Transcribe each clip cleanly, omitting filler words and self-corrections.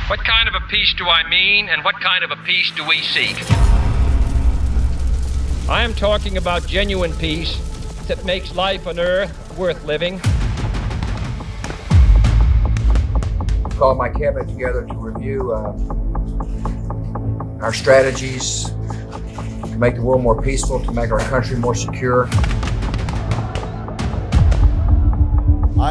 What kind of a peace do I mean, and what kind of a peace do we seek? I am talking about genuine peace that makes life on Earth worth living. Called my cabinet together to review our strategies to make the world more peaceful, to make our country more secure.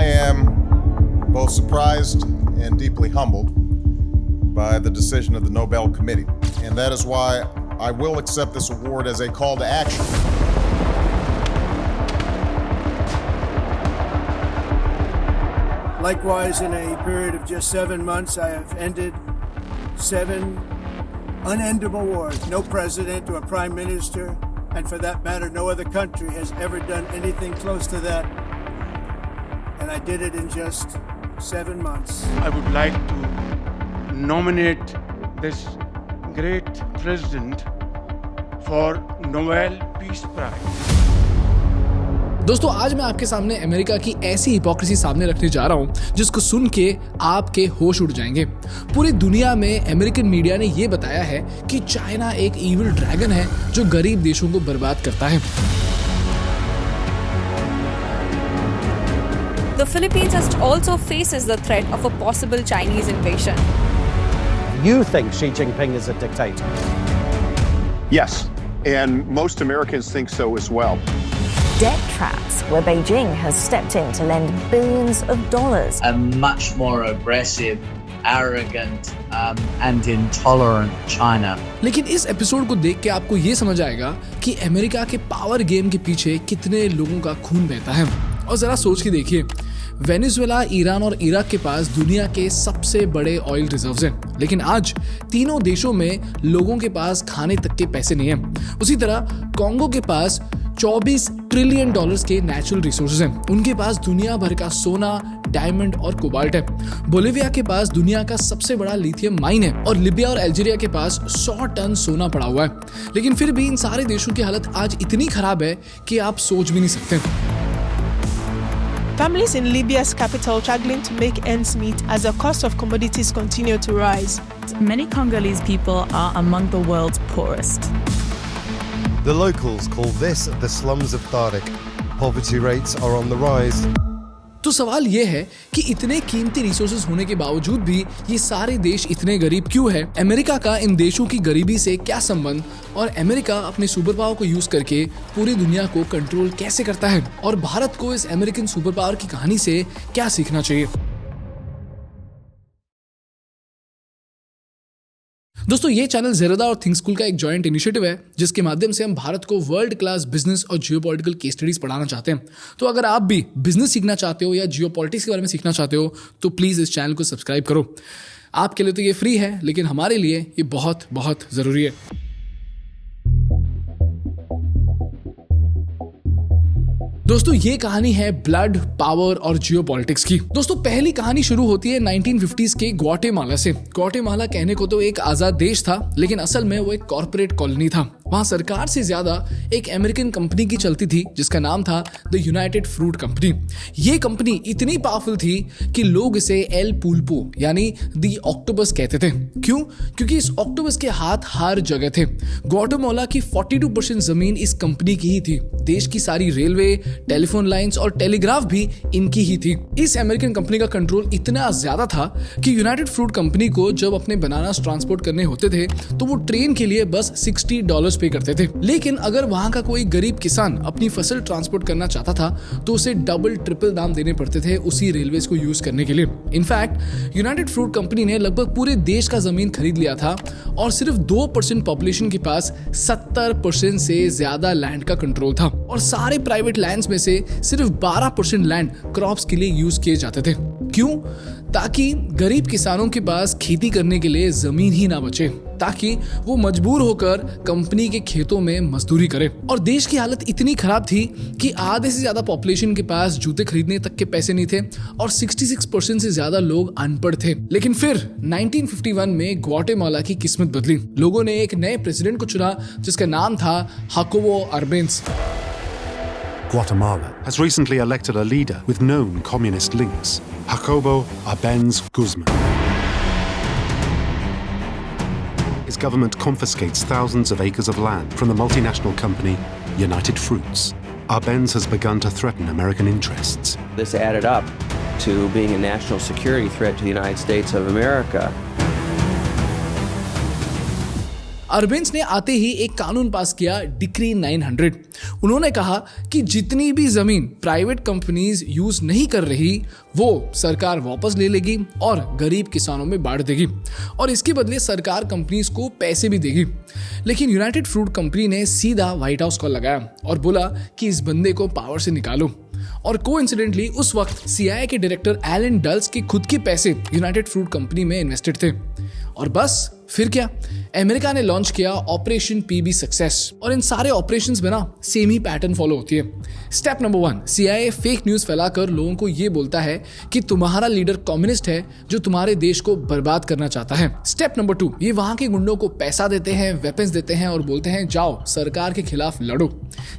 I am both surprised and deeply humbled by the decision of the Nobel Committee, and that is why I will accept this award as a call to action. Likewise, in a period of just 7 months, I have ended 7 unendable wars. No president or prime minister, and for that matter, no other country has ever done anything close to that. And I did it in just 7 months. I would like to nominate this great president for Nobel Peace Prize. दोस्तों, आज मैं आपके सामने America की ऐसी hypocrisy सामने रखने जा रहा हूं जिसको सुन के आपके होश उड़ जाएंगे। पूरी दुनिया में अमेरिकन मीडिया ने यह बताया है कि चाइना एक इविल ड्रैगन है जो गरीब देशों को बर्बाद करता है। The Philippines also faces the threat of a possible Chinese invasion. You think Xi Jinping is a dictator? Yes, and most Americans think so as well. Debt traps, where Beijing has stepped in to lend billions of dollars. A much more aggressive, arrogant, and intolerant China. लेकिन इस episode को देख के आपको ये समझ आएगा कि अमेरिका के पावर गेम के पीछे कितने लोगों का खून बहता है। और जरा सोच के देखिए, वेनेजुएला, ईरान और इराक के पास दुनिया के सबसे बड़े ऑयल रिजर्व्स हैं, लेकिन आज तीनों देशों में लोगों के पास खाने तक के पैसे नहीं हैं। उसी तरह कॉन्गो के पास 24 ट्रिलियन डॉलर्स के नेचुरल रिसोर्सेज हैं। उनके पास दुनिया भर का सोना, डायमंड और कोबाल्ट है। बोलिविया के पास दुनिया का सबसे बड़ा लिथियम माइन है और लीबिया और अल्जीरिया के पास 100 टन सोना पड़ा हुआ है। लेकिन फिर भी इन सारे देशों की हालत आज इतनी खराब है कि आप सोच भी नहीं सकते। Families in Libya's capital struggling to make ends meet as the cost of commodities continue to rise. Many Congolese people are among the world's poorest. The locals call this the slums of Tariq. Poverty rates are on the rise. तो सवाल ये है कि इतने कीमती resources होने के बावजूद भी ये सारे देश इतने गरीब क्यों है? अमेरिका का इन देशों की गरीबी से क्या संबंध, और अमेरिका अपने सुपर पावर को यूज करके पूरी दुनिया को कंट्रोल कैसे करता है, और भारत को इस अमेरिकन सुपर पावर की कहानी से क्या सीखना चाहिए? दोस्तों, ये चैनल ज़ेरादा और थिंक स्कूल का एक जॉइंट इनिशिएटिव है जिसके माध्यम से हम भारत को वर्ल्ड क्लास बिजनेस और जियोपॉलिटिकल केस स्टडीज पढ़ाना चाहते हैं। तो अगर आप भी बिजनेस सीखना चाहते हो या जियोपॉलिटिक्स के बारे में सीखना चाहते हो तो प्लीज़ इस चैनल को सब्सक्राइब करो। आपके लिए तो ये फ्री है, लेकिन हमारे लिए ये बहुत बहुत ज़रूरी है। दोस्तों, ये कहानी है ब्लड, पावर और जियोपॉलिटिक्स की। दोस्तों, पहली कहानी शुरू होती है 1950s के ग्वाटेमाला से। ग्वाटेमाला कहने को तो एक आजाद देश था, लेकिन असल में वो एक कॉर्पोरेट कॉलोनी था। वहां सरकार से ज्यादा एक अमेरिकन कंपनी की चलती थी जिसका नाम था द यूनाइटेड फ्रूट कंपनी। ये कंपनी इतनी पावरफुल थी कि लोग इसे एल पुल्पो यानी द ऑक्टोपस कहते थे। क्यों? क्योंकि इस ऑक्टोपस के हाथ हर जगह थे। ग्वाटेमाला की 42% जमीन इस कंपनी की ही थी। देश की सारी रेलवे, टेलीफोन लाइंस और टेलीग्राफ भी इनकी ही थी। इस अमेरिकन कंपनी का कंट्रोल इतना ज्यादा था कि यूनाइटेड फ्रूट कंपनी को जब अपने बनानास ट्रांसपोर्ट करने होते थे तो वो ट्रेन के लिए बस $60 पे करते थे। लेकिन अगर वहां का कोई गरीब किसान अपनी फसल ट्रांसपोर्ट करना चाहता था तो उसे डबल ट्रिपल दाम देने पड़ते थे उसी रेलवेज को यूज करने के लिए। इनफैक्ट यूनाइटेड फ्रूट कंपनी ने लगभग पूरे देश का जमीन खरीद लिया था और सिर्फ 2% पॉपुलेशन के पास 70% से ज्यादा लैंड का कंट्रोल था, और सारे प्राइवेट लैंड्स में से सिर्फ 12% लैंड क्रॉप्स के लिए यूज किए जाते थे। क्यों? ताकि गरीब किसानों के पास खेती करने के लिए जमीन ही ना बचे, ताकि वो मजबूर होकर कंपनी के खेतों में मजदूरी करें। और देश की हालत इतनी खराब थी कि आधे से ज्यादा पॉपुलेशन के पास जूते खरीदने तक के पैसे नहीं थे और 66% से ज्यादा लोग अनपढ़ थे। लेकिन फिर 1951 में ग्वाटेमाला की किस्मत बदली। लोगों ने एक नए प्रेसिडेंट को चुना जिसका नाम था जाकोबो Arbenz. Guatemala has recently elected a leader with known communist links, Jacobo Arbenz Guzman. Arbenz government confiscates thousands of acres of land from the multinational company United Fruits. Arbenz has begun to threaten American interests. This added up to being a national security threat to the United States of America. अर्बेंस ने आते ही एक कानून पास किया, decree 900। उन्होंने कहा कि जितनी भी जमीन प्राइवेट कंपनीज यूज नहीं कर रही वो सरकार वापस ले लेगी और गरीब किसानों में बांट देगी और इसके बदले सरकार कंपनीज को पैसे भी देगी। लेकिन यूनाइटेड फ्रूट कंपनी ने सीधा व्हाइट हाउस कॉल लगाया और बोला कि इस बंदे को पावर से निकालो। और कोइंसिडेंटली उस वक्त CIA के डायरेक्टर एलन डल्स के खुद के पैसे यूनाइटेड फ्रूट कंपनी में इन्वेस्टेड थे। और बस फिर क्या, अमेरिका ने लॉन्च किया ऑपरेशन PB सक्सेस। और इन सारे ऑपरेशंस में ना सेम ही पैटर्न फॉलो होती है। Step number 1, CIA fake news फैलाकर लोगों को ये बोलता है कि तुम्हारा लीडर कम्युनिस्ट है जो तुम्हारे देश को बर्बाद करना चाहता है। स्टेप नंबर 2, ये वहां के गुंडों को पैसा देते हैं, वेपन्स देते हैं और बोलते हैं जाओ सरकार के खिलाफ लड़ो।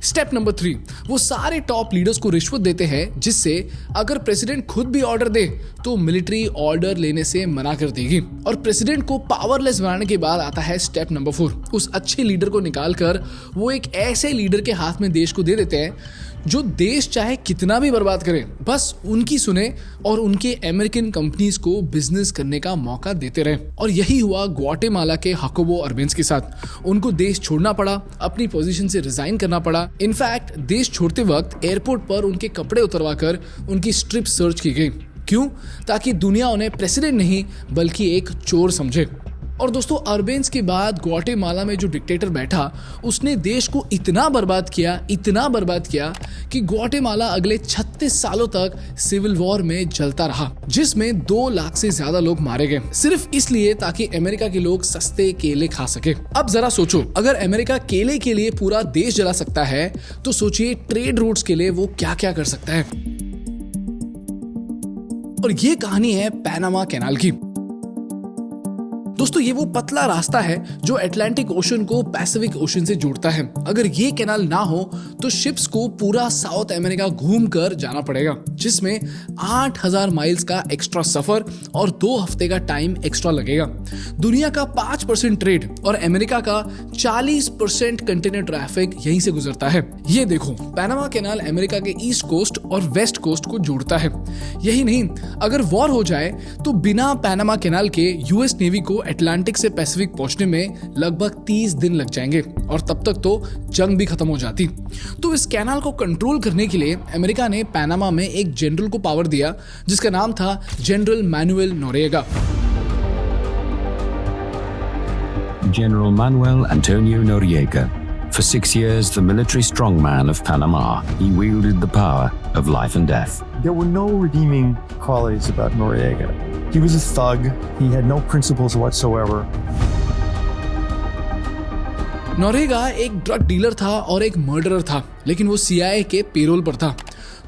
स्टेप नंबर 3, वो सारे टॉप लीडर्स को रिश्वत देते हैं जिससे अगर प्रेसिडेंट खुद भी ऑर्डर दे तो मिलिट्री ऑर्डर लेने से मना कर देगी। और प्रेसिडेंट को पावरलेस बनाने के बाद आता है स्टेप नंबर 4, उस अच्छे लीडर को निकालकर वो एक ऐसे लीडर के हाथ में देश को दे देते हैं जो देश चाहे कितना भी बर्बाद करे बस उनकी सुने और उनके अमेरिकन कंपनीज को बिजनेस करने का मौका देते रहे। और यही हुआ ग्वाटेमाला के हाकोबो अर्बेंस के साथ। उनको देश छोड़ना पड़ा, अपनी पोजीशन से रिजाइन करना पड़ा। इनफैक्ट देश छोड़ते वक्त एयरपोर्ट पर उनके कपड़े उतरवाकर उनकी स्ट्रिप सर्च की गई। क्यों? ताकि दुनिया उन्हें प्रेसिडेंट नहीं बल्कि एक चोर समझे। और दोस्तों, अर्बेंस के बाद ग्वाटेमाला में जो डिक्टेटर बैठा उसने देश को इतना बर्बाद किया कि ग्वाटेमाला अगले 36 सालों तक सिविल वॉर में जलता रहा, जिसमें 2 लाख से ज्यादा लोग मारे गए, सिर्फ इसलिए ताकि अमेरिका के लोग सस्ते केले खा सके। अब जरा सोचो, अगर अमेरिका केले के लिए पूरा देश जला सकता है तो सोचिए ट्रेड रूट्स के लिए वो क्या क्या कर सकता है। और ये कहानी है पैनामा कैनाल की। दोस्तों, ये वो पतला रास्ता है जो अटलांटिक ओशन को पैसिफिक ओशन से जोड़ता है। अगर ये कैनाल ना हो तो शिप्स को पूरा साउथ अमेरिका घूमकर जाना पड़ेगा, जिसमें 8000 माइल्स का एक्स्ट्रा सफर और 2 हफ्ते का टाइम एक्स्ट्रा लगेगा। दुनिया का 5% ट्रेड और अमेरिका का 40% कंटेनर ट्रैफिक यहीं से गुजरता है। ये देखो, पैनामा कैनाल अमेरिका के ईस्ट कोस्ट और वेस्ट कोस्ट को जोड़ता है। यही नहीं, अगर वॉर हो जाए तो बिना पैनामा कैनाल के यूएस नेवी को अटलांटिक से पैसिफिक पहुंचने में लगभग 30 दिन लग जाएंगे और तब तक तो जंग भी खत्म हो जाती। तो इस कैनाल को कंट्रोल करने के लिए अमेरिका ने पैनामा में एक जनरल को पावर दिया जिसका नाम था general Manuel Noriega. General Manuel Antonio Noriega. For 6 years, the military strongman of Panama, he wielded the power of life and death. There were no redeeming qualities about Noriega. He was a thug. He had no principles whatsoever. नोरेगा एक drug dealer था और एक murderer था, लेकिन वो CIA के payroll पर था।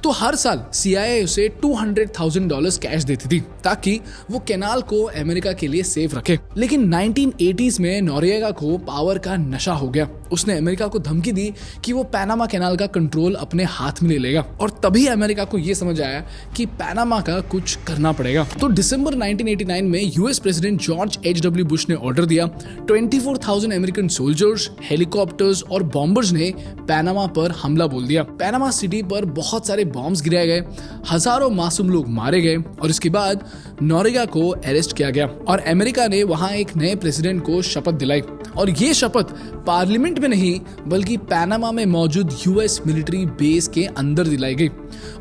तो हर साल CIA उसे $200,000 कैश देती थी ताकि वो कैनाल को अमेरिका के लिए सेफ रखे। लेकिन 1980s में नोरेगा को पावर का नशा हो गया। उसने अमेरिका को धमकी दी कि वो पैनामा कैनाल का कंट्रोल अपने हाथ में ले लेगा और तभी अमेरिका को ये समझ आया कि पैनामा का कुछ करना पड़ेगा। तो दिसंबर 1989 में US president George H.W. Bush ने ऑर्डर दिया। 24,000 अमेरिकन सोल्जर्स, हेलीकॉप्टर्स और बॉम्बर्स ने पैनामा पर हमला बोल दिया। पैनामा सिटी पर बहुत सारे बॉम्ब्स गिराए गए, हजारों मासूम लोग मारे गए और इसके बाद नोरेगा को अरेस्ट किया गया और अमेरिका ने वहां एक नए प्रेसिडेंट को शपथ दिलाई। और ये शपथ पार्लियामेंट में नहीं बल्कि पैनामा में मौजूद यूएस मिलिट्री बेस के अंदर दिलाई गई।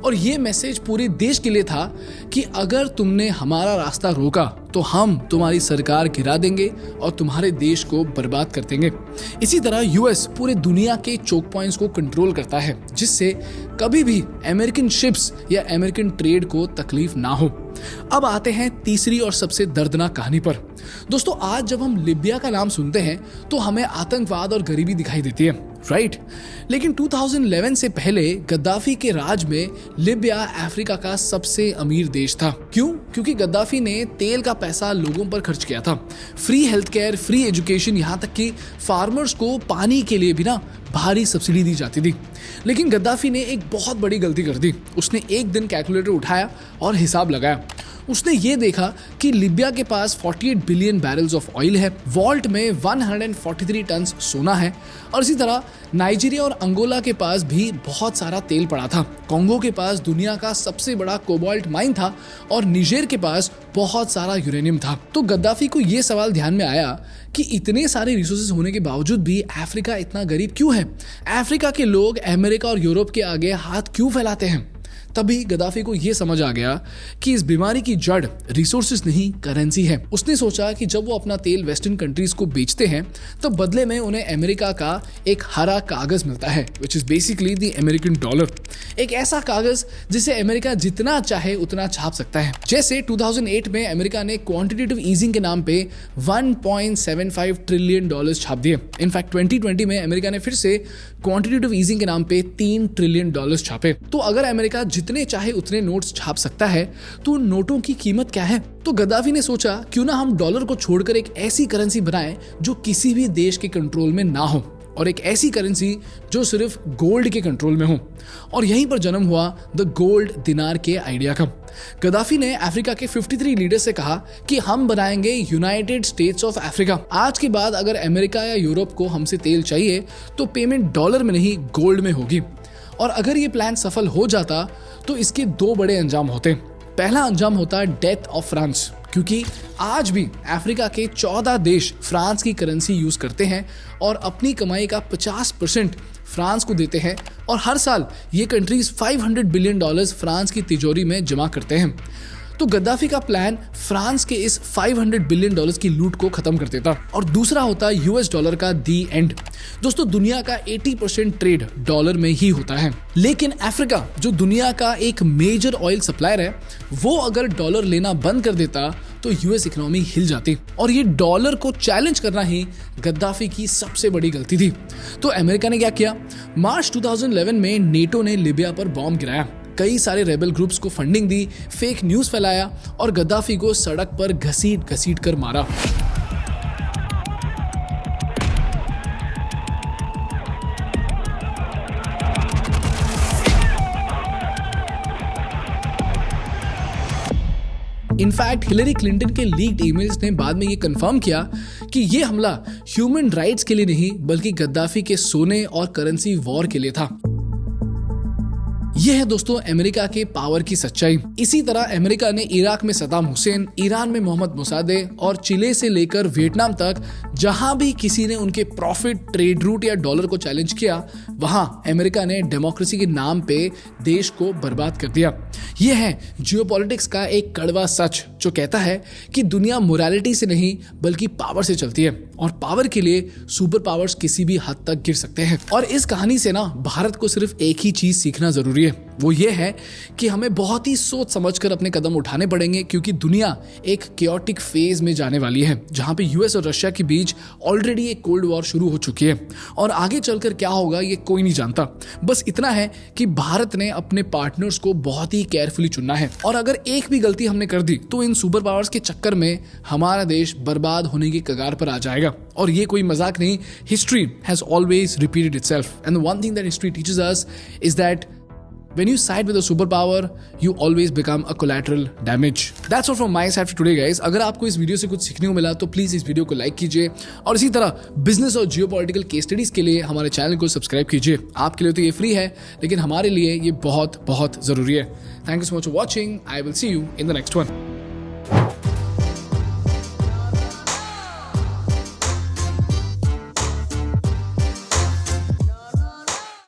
और ये मैसेज पूरे देश के लिए था कि अगर तुमने हमारा रास्ता रोका तो हम तुम्हारी सरकार गिरा देंगे और तुम्हारे देश को बर्बाद कर देंगे। इसी तरह यूएस पूरे दुनिया के चोक पॉइंट्स को कंट्रोल करता है जिससे कभी भी अमेरिकन शिप्स या अमेरिकन ट्रेड को तकलीफ ना हो। अब आते हैं तीसरी और सबसे दर्दनाक कहानी पर। दोस्तों, आज जब हम लिबिया का नाम सुनते हैं तो हमें आतंकवाद और गरीबी दिखाई देती है, राइट? लेकिन 2011 से पहले गद्दाफी के राज में लिबिया अफ्रीका का सबसे अमीर देश था। क्यों? क्योंकि गद्दाफी ने तेल का पैसा लोगों पर खर्च किया था। Free health care, free education, यहाँ तक कि फार्मर्स को पानी के लिए भी ना भारी सब्सिडी दी जाती थी। लेकिन गद्दाफी ने एक बहुत बड़ी गलती कर दी। उसने एक दिन कैलकुलेटर उठाया और हिसाब लगाया। उसने ये देखा कि लीबिया के पास 48 बिलियन बैरल्स ऑफ ऑयल है, वॉल्ट में 143 टन सोना है, और इसी तरह नाइजीरिया और अंगोला के पास भी बहुत सारा तेल पड़ा था। कॉन्गो के पास दुनिया का सबसे बड़ा कोबाल्ट माइन था और निजेर के पास बहुत सारा यूरेनियम था। तो गद्दाफी को ये सवाल ध्यान में आया कि इतने सारे रिसोर्सेज होने के बावजूद भी अफ्रीका इतना गरीब क्यों है? अफ्रीका के लोग अमेरिका और यूरोप के आगे हाथ क्यों फैलाते हैं? तभी गद्दाफी को यह समझ आ गया कि इस बीमारी की जड़ रिसोर्सेज नहीं, करेंसी है। उसने सोचा कि जब वो अपना तेल वेस्टर्न कंट्रीज को बेचते हैं तो बदले में उन्हें अमेरिका का एक हरा कागज मिलता है, which is basically the American dollar. एक ऐसा कागज जिसे अमेरिका जितना चाहे उतना छाप सकता है। जैसे 2008 में अमेरिका ने क्वांटिटेटिव ईजिंग के नाम पे 1.75 ट्रिलियन डॉलर्स छाप दिए। इनफैक्ट 2020 में अमेरिका ने फिर से क्वांटिटेटिव ईजिंग के नाम पे 3 ट्रिलियन डॉलर्स छापे। तो अगर अमेरिका जितने चाहे उतने नोट्स छाप सकता है तो उन नोटों की कीमत क्या है? तो गद्दाफी ने सोचा क्यों ना हम डॉलर को छोड़कर एक ऐसी करेंसी बनाएं जो किसी भी देश के कंट्रोल में ना हो, और एक ऐसी करेंसी जो सिर्फ गोल्ड के कंट्रोल में हो। और यहीं पर जन्म हुआ द गोल्ड दिनार के आइडिया का। गद्दाफी ने अफ्रीका के 53 लीडर्स से कहा कि हम बनाएंगे यूनाइटेड स्टेट्स ऑफ अफ्रीका। आज के बाद अगर अमेरिका या यूरोप को हमसे तेल चाहिए तो पेमेंट डॉलर में नहीं, गोल्ड में होगी। और अगर ये प्लान सफल हो जाता तो इसके 2 बड़े अंजाम होते। पहला अंजाम होता डेथ ऑफ फ्रांस, क्योंकि आज भी अफ्रीका के 14 देश फ्रांस की करेंसी यूज करते हैं और अपनी कमाई का 50% फ्रांस को देते हैं, और हर साल ये कंट्रीज 500 बिलियन डॉलर्स फ्रांस की तिजोरी में जमा करते हैं। तो गद्दाफी का प्लान फ्रांस के इस 500 बिलियन डॉलर्स की लूट को खत्म कर देता। और दूसरा होता यूएस डॉलर का दी एंड। दोस्तों, दुनिया का 80% ट्रेड डॉलर में ही होता है, लेकिन अफ्रीका जो दुनिया का एक मेजर ऑयल सप्लायर है, वो अगर डॉलर लेना बंद कर देता तो यूएस इकोनॉमी हिल जाती। और ये डॉलर को चैलेंज करना ही गद्दाफी की सबसे बड़ी गलती थी। तो अमेरिका ने क्या किया? मार्च 2011 में नेटो ने लीबिया पर बॉम्ब गिराया, कई सारे रेबल ग्रुप्स को फंडिंग दी, फेक न्यूज फैलाया और गद्दाफी को सड़क पर घसीट कर मारा। इनफैक्ट हिलरी क्लिंटन के लीक्ड ईमेल्स ने बाद में ये कंफर्म किया कि ये हमला ह्यूमन राइट्स के लिए नहीं बल्कि गद्दाफी के सोने और करेंसी वॉर के लिए था। यह है दोस्तों अमेरिका के पावर की सच्चाई। इसी तरह अमेरिका ने इराक में सद्दाम हुसैन, ईरान में मोहम्मद मोसादेह और चिले से लेकर वियतनाम तक जहां भी किसी ने उनके प्रॉफिट, ट्रेड रूट या डॉलर को चैलेंज किया, वहां अमेरिका ने डेमोक्रेसी के नाम पे देश को बर्बाद कर दिया। यह है जियोपॉलिटिक्स का एक कड़वा सच जो कहता है कि दुनिया मोरालिटी से नहीं बल्कि पावर से चलती है, और पावर के लिए सुपर पावर्स किसी भी हद तक गिर सकते हैं। और इस कहानी से ना भारत को सिर्फ एक ही चीज सीखना जरूरी है, वो ये है कि हमें बहुत ही सोच समझकर अपने कदम उठाने पड़ेंगे, क्योंकि दुनिया एक केओटिक फेज में जाने वाली है जहां पे यूएस और रशिया के बीच ऑलरेडी एक कोल्ड वॉर शुरू हो चुकी है, और आगे चलकर क्या होगा ये कोई नहीं जानता। बस इतना है कि भारत ने अपने पार्टनर्स को बहुत ही केयरफुली चुनना है, और अगर एक भी गलती हमने कर दी तो इन सुपर पावर्स के चक्कर में हमारा देश बर्बाद होने की कगार पर आ जाएगा। और ये कोई मजाक नहीं, history has always repeated itself, and one thing that history teaches us is that when you side with a superpower, you always become a collateral damage. That's all from my side for today, guys. अगर आपको इस video से कुछ सीखने को मिला तो please इस वीडियो को लाइक कीजिए, और इसी तरह बिजनेस और जियोपॉलिटिकल केस स्टडीज के लिए हमारे चैनल को सब्सक्राइब कीजिए। आपके लिए तो ये फ्री है, लेकिन हमारे लिए ये बहुत बहुत जरूरी है। Thank you so much for watching. I will see you in the next one.